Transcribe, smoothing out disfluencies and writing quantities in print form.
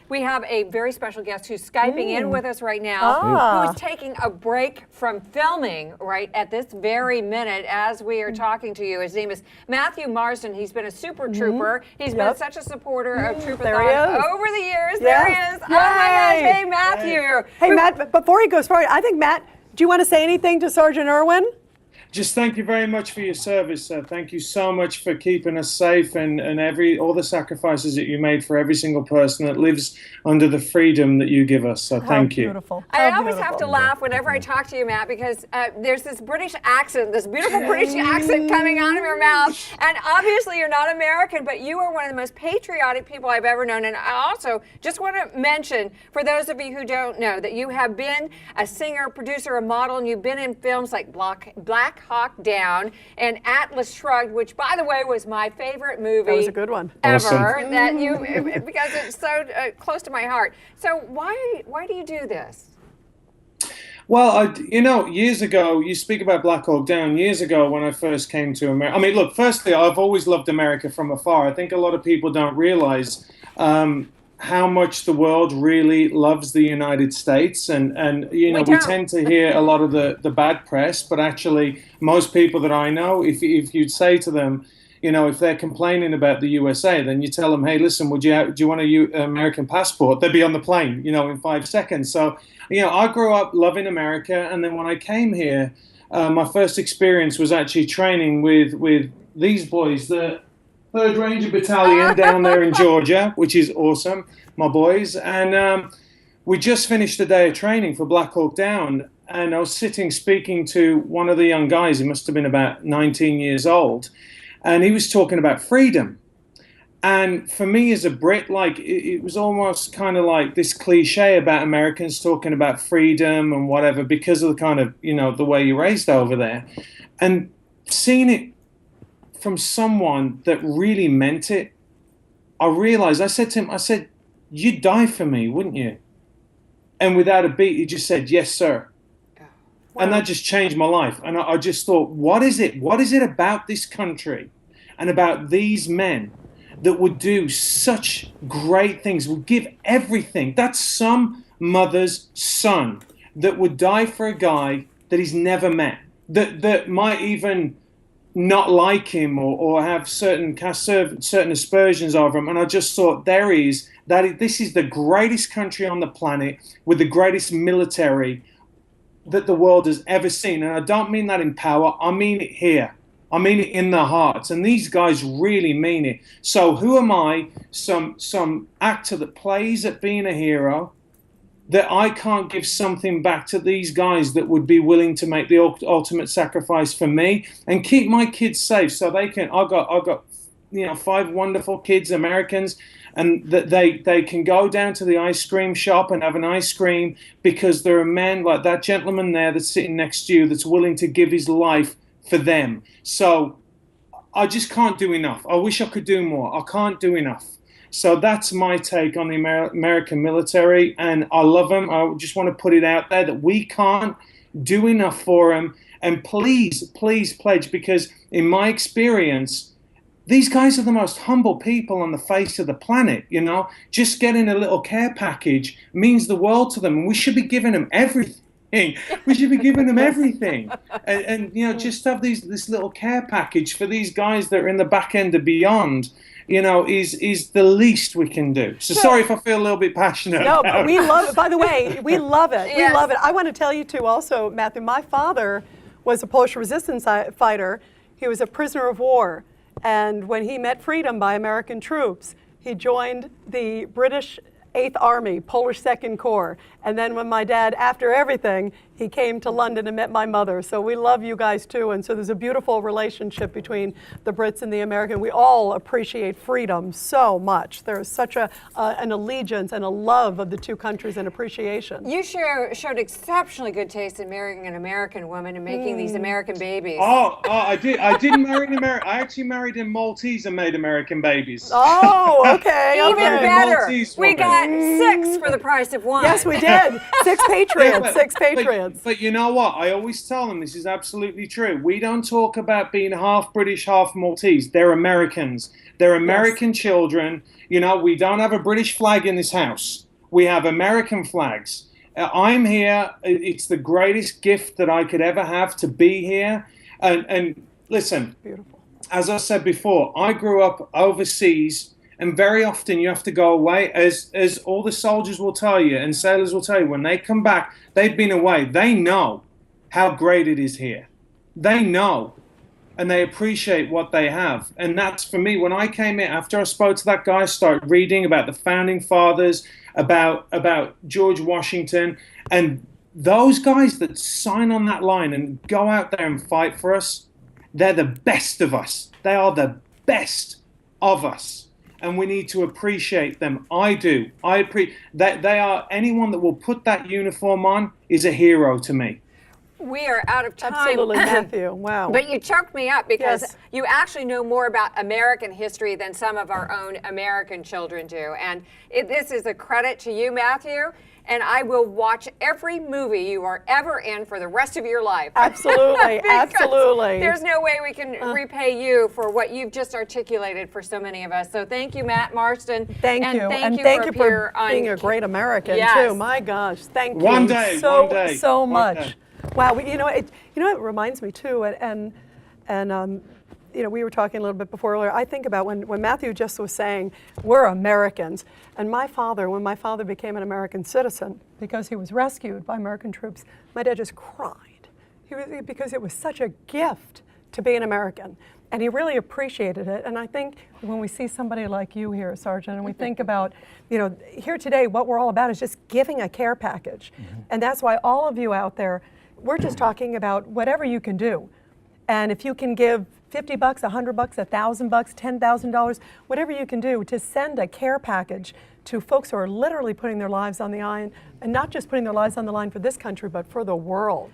We have a very special guest who's Skyping in with us right now, who's taking a break from filming right at this very minute as we are talking to you. His name is Matthew Marsden. He's been a super trooper. He's been such a supporter of Troopathon over the years. There he is. Oh my gosh. Hey, Matthew. Hey, Matt, before he goes forward, I think, Matt, do you want to say anything to Sergeant Irwin? Just thank you very much for your service, sir. Thank you so much for keeping us safe and all the sacrifices that you made for every single person that lives under the freedom that you give us. So thank you. Beautiful. I always have to laugh whenever I talk to you, Matt, because there's this British accent, this beautiful British accent coming out of your mouth. And obviously you're not American, but you are one of the most patriotic people I've ever known. And I also just want to mention, for those of you who don't know, that you have been a singer, producer, a model, and you've been in films like Black Hawk Down and Atlas Shrugged, which, by the way, was my favorite movie. That was a good one. Ever. Awesome. That you, because it's so close to my heart. So why do you do this? Well, years ago, you speak about Black Hawk Down. Years ago, when I first came to America, I mean, look, firstly, I've always loved America from afar. I think a lot of people don't realize how much the world really loves the United States, and we tend to hear a lot of the bad press, but actually most people that I know, if you'd say to them, if they're complaining about the USA, then you tell them, hey, listen, do you want an American passport? They'd be on the plane, in 5 seconds. So, I grew up loving America, and then when I came here, my first experience was actually training with these boys, the 3rd Ranger Battalion down there in Georgia, which is awesome, my boys. And we just finished a day of training for Black Hawk Down, and I was speaking to one of the young guys. He must have been about 19 years old, and he was talking about freedom. And for me as a Brit, it was almost kind of like this cliche about Americans talking about freedom and whatever because of the kind of, the way you're raised over there. And seeing it from someone that really meant it, I realized, I said to him, you'd die for me, wouldn't you? And without a beat, he just said, yes, sir. Wow. And that just changed my life. And I just thought, what is it? What is it about this country and about these men that would do such great things, would give everything? That's some mother's son that would die for a guy that he's never met, that might even not like him or have certain aspersions of him. And I just thought, this is the greatest country on the planet with the greatest military that the world has ever seen. And I don't mean that in power, I mean it here. I mean it in their hearts. And these guys really mean it. So who am I, some actor that plays at being a hero, that I can't give something back to these guys that would be willing to make the ultimate sacrifice for me and keep my kids safe so they can, I've got 5 wonderful kids, Americans, and that they can go down to the ice cream shop and have an ice cream because there are men like that gentleman there that's sitting next to you that's willing to give his life for them. So I just can't do enough. I wish I could do more. I can't do enough. So that's my take on the American military, and I love them. I just want to put it out there that we can't do enough for them. And please, please pledge, because in my experience, these guys are the most humble people on the face of the planet. Just getting a little care package means the world to them, and we should be giving them everything. We should be giving them everything, and just have this little care package for these guys that are in the back end and beyond. Is the least we can do. So sorry if I feel a little bit passionate. No, but we love it. By the way, we love it. Yes. We love it. I want to tell you too also, Matthew, my father was a Polish resistance fighter. He was a prisoner of war. And when he met freedom by American troops, he joined the British 8th Army, Polish 2nd Corps. And then when my dad, after everything, he came to London and met my mother. So we love you guys too. And so there's a beautiful relationship between the Brits and the American. We all appreciate freedom so much. There's such an allegiance and a love of the two countries and appreciation. You showed exceptionally good taste in marrying an American woman and making these American babies. I did. I didn't marry an American. I actually married a Maltese and made American babies. Oh, okay. Even better. We got 6 for the price of 1. Yes, we did. 6 patriots. 6 patriots. kids. But you know what? I always tell them this is absolutely true. We don't talk about being half British, half Maltese. They're Americans. They're American children. You know, we don't have a British flag in this house. We have American flags. I'm here. It's the greatest gift that I could ever have to be here. And listen, Beautiful. as I said before, I grew up overseas, and very often you have to go away, as all the soldiers will tell you and sailors will tell you, when they come back, they've been away. They know how great it is here. They know, and they appreciate what they have. And that's, for me, when I came in, after I spoke to that guy, I started reading about the founding fathers, about George Washington, and those guys that sign on that line and go out there and fight for us, they're the best of us. They are the best of us. And we need to appreciate them. I do. I appreciate that. They are, anyone that will put that uniform on is a hero to me. We are out of time. Absolutely, Matthew. Wow. But you choked me up because Yes. you actually know more about American history than some of our own American children do. And this is a credit to you, Matthew. And I will watch every movie you are ever in for the rest of your life. Absolutely, Because absolutely. There's no way we can repay you for what you've just articulated for so many of us. So thank you, Matt Marsden. Thank and you. Thank you thank for, you for on- being a great American, Yes. too. My gosh, thank you One day, so, one day, so one much. day. Wow, it reminds me, too, and you know, we were talking a little bit before earlier. I think about when Matthew just was saying, we're Americans. And my father, when my father became an American citizen, because he was rescued by American troops, my dad just cried. Because it was such a gift to be an American. And he really appreciated it. And I think when we see somebody like you here, Sergeant, and we think about, you know, here today, what we're all about is just giving a care package. And that's why all of you out there, we're just talking about whatever you can do. And if you can give $50, $100, $1,000, $10,000, whatever you can do to send a care package to folks who are literally putting their lives on the line, and not just putting their lives on the line for this country, but for the world.